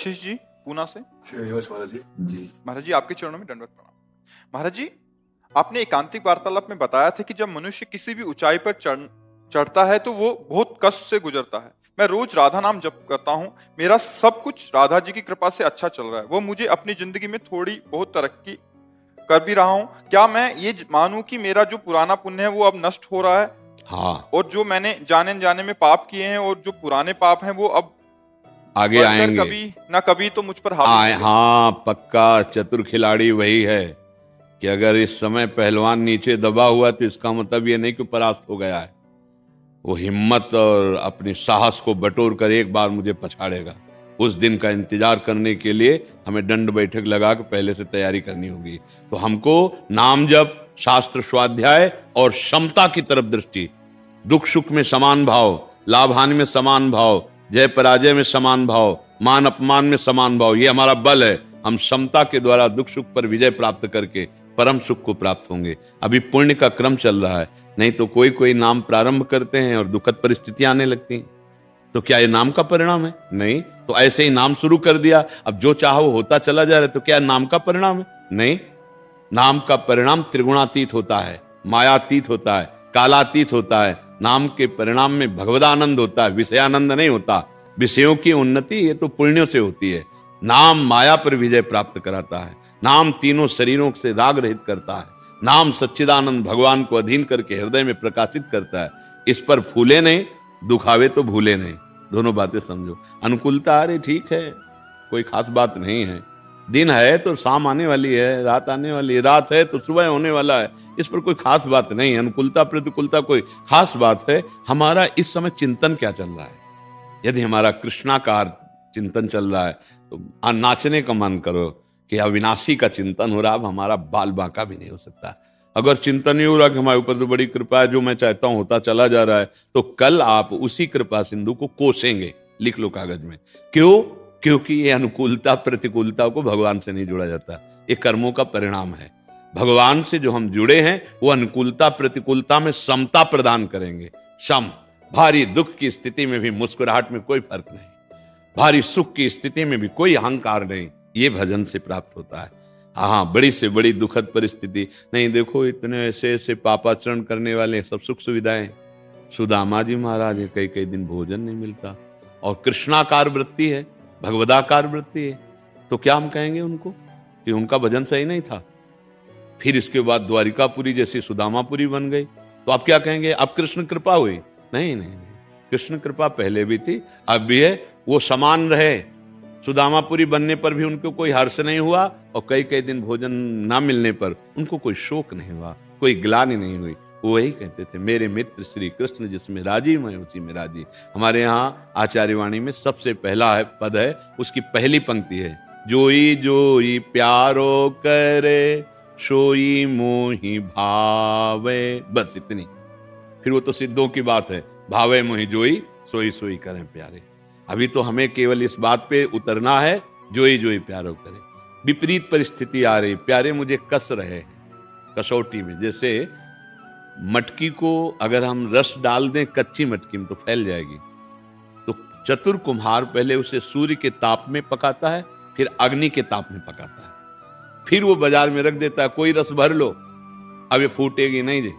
आशीष जी पूना से। महाराज जी। जी महाराज जी आपके चरणों में दंडवत प्रणाम। महाराज जी, आपने एकांतिक वार्तालाप में बताया था कि जब मनुष्य किसी भी ऊंचाई पर चढ़ता है तो वो बहुत कष्ट से गुजरता है। मैं रोज राधा नाम जप करता हूँ, मेरा सब कुछ राधा जी की कृपा से अच्छा चल रहा है। वो मुझे अपनी जिंदगी में थोड़ी बहुत तरक्की कर भी रहा हूँ। क्या मैं ये मानूं कि मेरा जो पुराना पुण्य है वो अब नष्ट हो रहा है? हाँ, और जो मैंने जाने जाने में पाप किए हैं और जो पुराने पाप हैं वो अब आगे बढ़कर आएंगे। कभी ना कभी तो मुझ पर हावी आए, होंगे। हाँ, पक्का चतुर खिलाड़ी वही है कि अगर इस समय पहलवान नीचे दबा हुआ तो इसका मतलब ये नहीं कि परास्त हो गया है। वो हिम्मत और अपनी साहस को बटोर कर एक बार मुझे पछाड़ेगा। उस दिन का इंतजार करने के लिए हमें दंड बैठक लगा के पहले से तैयारी करनी होगी। तो हमको नाम जप, शास्त्र स्वाध्याय और क्षमता की तरफ दृष्टि, दुख सुख में समान भाव, लाभ हानि में समान भाव, जय पराजय में समान भाव, मान अपमान में समान भाव, ये हमारा बल है। हम क्षमता के द्वारा दुख सुख पर विजय प्राप्त करके परम सुख को प्राप्त होंगे। अभी पुण्य का क्रम चल रहा है, नहीं तो कोई कोई नाम प्रारंभ करते हैं और दुखद परिस्थितियां आने लगती हैं। तो क्या ये नाम का परिणाम है? नहीं। तो ऐसे ही नाम शुरू कर दिया, अब जो चाहो होता चला जा रहा है, तो क्या नाम का परिणाम है? नहीं। नाम का परिणाम त्रिगुणातीत होता है, मायातीत होता है, कालातीत होता है। नाम के परिणाम में भगवदानंद होता है, विषयानंद नहीं होता। विषयों की उन्नति ये तो पुण्यों से होती है। नाम माया पर विजय प्राप्त कराता है। नाम तीनों शरीरों से राग रहित करता है। नाम सच्चिदानंद भगवान को अधीन करके हृदय में प्रकाशित करता है। इस पर फूले नहीं, दुखावे तो भूले नहीं। दोनों बातें समझो। अनुकूलता, अरे ठीक है, कोई खास बात नहीं है। दिन है तो शाम आने वाली है, रात आने वाली है, रात है तो सुबह होने वाला है। इस पर कोई खास बात नहीं है। अनुकूलता प्रतिकूलता कोई खास बात है। हमारा इस समय चिंतन क्या चल रहा है? यदि हमारा कृष्णाकार चिंतन चल रहा है तो नाचने का मन करो कि अविनाशी का चिंतन हो रहा। अब हमारा बाल बांका भी नहीं हो सकता। अगर चिंतन नहीं हो रहा कि हमारे ऊपर तो बड़ी कृपा है, जो मैं चाहता हूं होता चला जा रहा है, तो कल आप उसी कृपा सिंधु को कोसेंगे। लिख लो कागज में। क्यों? क्योंकि ये अनुकूलता प्रतिकूलता को भगवान से नहीं जोड़ा जाता। ये कर्मों का परिणाम है। भगवान से जो हम जुड़े हैं वो अनुकूलता प्रतिकूलता में समता प्रदान करेंगे। सम, भारी दुख की स्थिति में भी मुस्कुराहट में कोई फर्क नहीं, भारी सुख की स्थिति में भी कोई अहंकार नहीं। ये भजन से प्राप्त होता है। हाँ, बड़ी से बड़ी दुखद परिस्थिति नहीं। देखो इतने ऐसे ऐसे पापाचरण करने वाले, सब सुख सुविधाएं। सुदामा जी महाराज है, कई कई दिन भोजन नहीं मिलता, और कृष्णाकार वृत्ति है, भगवदाकार वृत्ति है। तो क्या हम कहेंगे उनको कि उनका भजन सही नहीं था? फिर इसके बाद द्वारिकापुरी जैसी सुदामापुरी बन गई, तो आप क्या कहेंगे? अब कृष्ण कृपा हुई? नहीं नहीं नहीं, कृष्ण कृपा पहले भी थी, अब भी है। वो समान रहे। सुदामापुरी बनने पर भी उनको कोई हर्ष नहीं हुआ, और कई कई दिन भोजन ना मिलने पर उनको कोई शोक नहीं हुआ, कोई ग्लानि नहीं हुई। वो वही कहते थे, मेरे मित्र श्री कृष्ण जिसमें राजी मैं उसी में राजी। हमारे यहाँ आचार्यवाणी में सबसे पहला है पद है, उसकी पहली पंक्ति है, जोई जोई प्यारो करे सोई मोहि भावे। बस इतनी। फिर वो तो सिद्धों की बात है, भावे मोहि जोई सोई सोई करें प्यारे। अभी तो हमें केवल इस बात पे उतरना है, जोई जोई प्यारो करे। विपरीत परिस्थिति आ रही, प्यारे मुझे कस रहे हैं कसौटी में। जैसे मटकी को अगर हम रस डाल दें कच्ची मटकी में तो फैल जाएगी। तो चतुर कुम्हार पहले उसे सूर्य के ताप में पकाता है, फिर अग्नि के ताप में पकाता है, फिर वो बाजार में रख देता है, कोई रस भर लो, अब ये फूटेगी नहीं जी।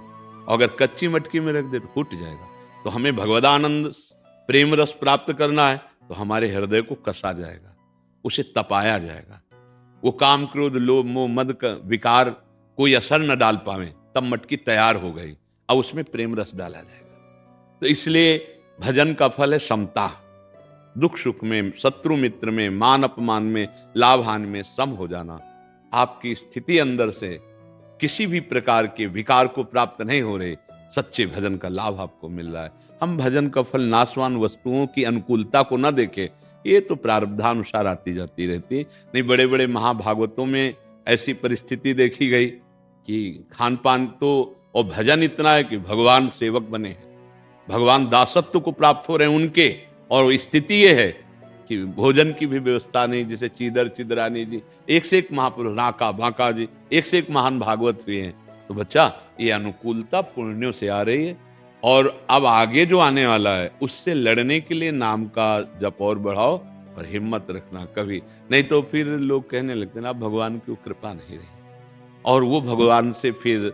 अगर कच्ची मटकी में रख दे तो फूट जाएगा। तो हमें भगवदानंद प्रेम रस प्राप्त करना है तो हमारे हृदय को कसा जाएगा, उसे तपाया जाएगा। वो काम क्रोध लोभ मोह मद का विकार कोई असर न डाल पावे, तब मटकी तैयार हो गई। अब उसमें प्रेम रस डाला जाएगा। तो इसलिए भजन का फल है समता। दुख सुख में, शत्रु मित्र में, मान अपमान में, लाभ हानि में सम हो जाना। आपकी स्थिति अंदर से किसी भी प्रकार के विकार को प्राप्त नहीं हो रहे, सच्चे भजन का लाभ आपको मिल रहा है। हम भजन का फल नाशवान वस्तुओं की अनुकूलता को न देखें, ये तो प्रारब्धानुसार आती जाती रहती। नहीं, बड़े बड़े महाभागवतों में ऐसी परिस्थिति देखी गई कि खान पान तो, और भजन इतना है कि भगवान सेवक बने हैं, भगवान दासत्व को प्राप्त हो रहे हैं उनके। और स्थिति ये है कि भोजन की भी व्यवस्था नहीं। जैसे चीदर चिदरानी जी, एक से एक महापुरुष, नाका बांका जी, एक से एक महान भागवत हुए हैं। तो बच्चा, ये अनुकूलता पुण्यों से आ रही है, और अब आगे जो आने वाला है उससे लड़ने के लिए नाम का जप और बढ़ाओ, पर हिम्मत रखना कभी नहीं, तो फिर लोग कहने लगते हैं ना भगवान की कृपा नहीं रही, और वो भगवान से फिर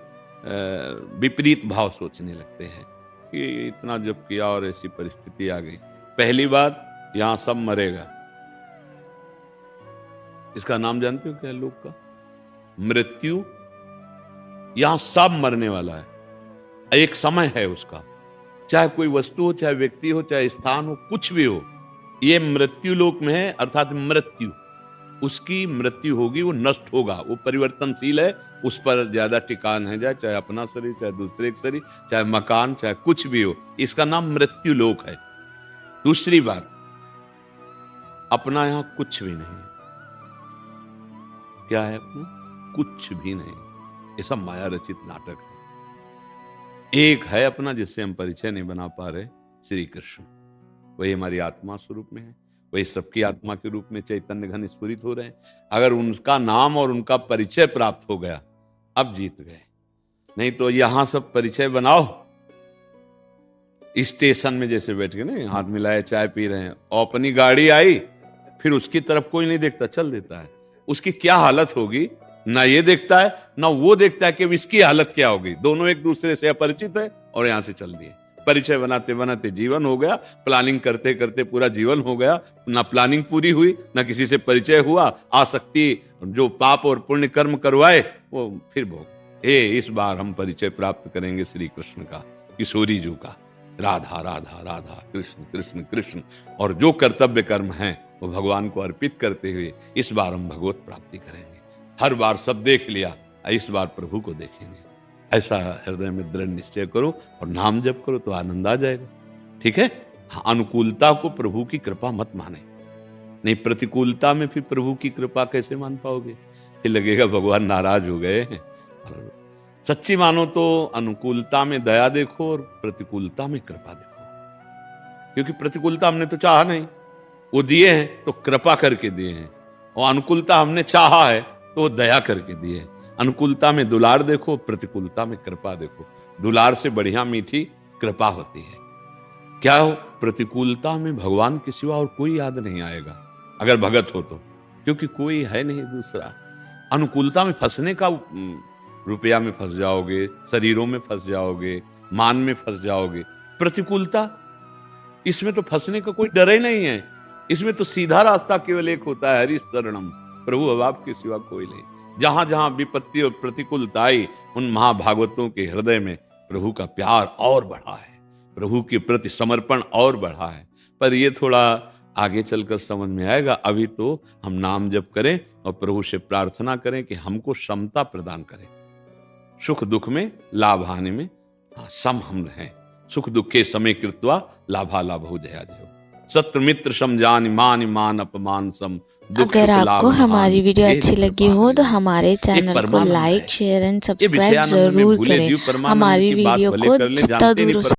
विपरीत भाव सोचने लगते हैं कि इतना जब किया और ऐसी परिस्थिति आ गई। पहली बात, यहां सब मरेगा। इसका नाम जानते हो क्या लोग का? मृत्यु। यहां सब मरने वाला है, एक समय है उसका, चाहे कोई वस्तु हो, चाहे व्यक्ति हो, चाहे स्थान हो, कुछ भी हो, ये मृत्यु लोक में है, अर्थात मृत्यु, उसकी मृत्यु होगी, वो नष्ट होगा, वो परिवर्तनशील है, उस पर ज्यादा टिकान है जाए, चाहे अपना शरीर, चाहे दूसरे का शरीर, चाहे मकान, चाहे कुछ भी हो, इसका नाम मृत्यु लोक है। दूसरी बात, अपना यहां कुछ भी नहीं। क्या है अपना? कुछ भी नहीं। ये सब माया रचित नाटक है। एक है अपना जिससे हम परिचय नहीं बना पा रहे, श्री कृष्ण। वही हमारी आत्मा स्वरूप में है, वही सबकी आत्मा के रूप में चैतन्य घन स्फुरित हो रहे हैं। अगर उनका नाम और उनका परिचय प्राप्त हो गया, अब जीत गए। नहीं तो यहां सब परिचय बनाओ, स्टेशन में जैसे बैठ के ना हाथ मिलाए चाय पी रहे हैं, और अपनी गाड़ी आई, फिर उसकी तरफ कोई नहीं देखता, चल देता है। उसकी क्या हालत होगी, ना ये देखता है ना वो देखता है कि अब इसकी हालत क्या होगी। दोनों एक दूसरे से अपरिचित है और यहां से चल दिए। परिचय बनाते बनाते जीवन हो गया, प्लानिंग करते करते पूरा जीवन हो गया, ना प्लानिंग पूरी हुई, ना किसी से परिचय हुआ। आसक्ति जो पाप और पुण्य कर्म करवाए वो फिर भोग। इस बार हम परिचय प्राप्त करेंगे श्री कृष्ण का, किशोरी जी का, राधा राधा राधा, कृष्ण कृष्ण कृष्ण, और जो कर्तव्य कर्म हैं वो भगवान को अर्पित करते हुए इस बार हम भगवत प्राप्ति करेंगे। हर बार सब देख लिया, इस बार प्रभु को देखेंगे। ऐसा हृदय में दृढ़ निश्चय करो और नाम जप करो तो आनंद आ जाएगा। ठीक है? हाँ, अनुकूलता को प्रभु की कृपा मत माने। नहीं, प्रतिकूलता में फिर प्रभु की कृपा कैसे मान पाओगे? फिर लगेगा भगवान नाराज हो गए हैं। और सच्ची मानो तो अनुकूलता में दया देखो और प्रतिकूलता में कृपा देखो। क्योंकि प्रतिकूलता हमने तो चाहा नहीं, वो दिए हैं तो कृपा करके दिए हैं, और अनुकूलता हमने चाहा है तो वो दया करके दिए हैं। अनुकूलता में दुलार देखो, प्रतिकूलता में कृपा देखो। दुलार से बढ़िया मीठी कृपा होती है। क्या हो? प्रतिकूलता में भगवान के सिवा और कोई याद नहीं आएगा अगर भगत हो तो, क्योंकि कोई है नहीं दूसरा। अनुकूलता में फंसने का, रुपया में फंस जाओगे, शरीरों में फंस जाओगे, मान में फंस जाओगे। प्रतिकूलता, इसमें तो फंसने का कोई डर ही नहीं है। इसमें तो सीधा रास्ता केवल एक होता है, हरि शरणम, प्रभु अब आपके सिवा कोई नहीं। जहां जहां विपत्ति और प्रतिकूलता आई, उन महाभागवतों के हृदय में प्रभु का प्यार और बढ़ा है, प्रभु के प्रति समर्पण और बढ़ा है। पर ये थोड़ा आगे चलकर समझ में आएगा। अभी तो हम नाम जप करें और प्रभु से प्रार्थना करें कि हमको क्षमता प्रदान करें, सुख दुख में, लाभ हानि में सम हम रहें। सुख दुखे समय कृत्वा लाभा लाभो जया जयो, सत्र मित्र समझान मान मान अपमान सम। अगर आपको हमारी वीडियो अच्छी लगी हो तो हमारे चैनल को लाइक, शेयर एंड सब्सक्राइब जरूर करें। हमारी वीडियो को जितना दूर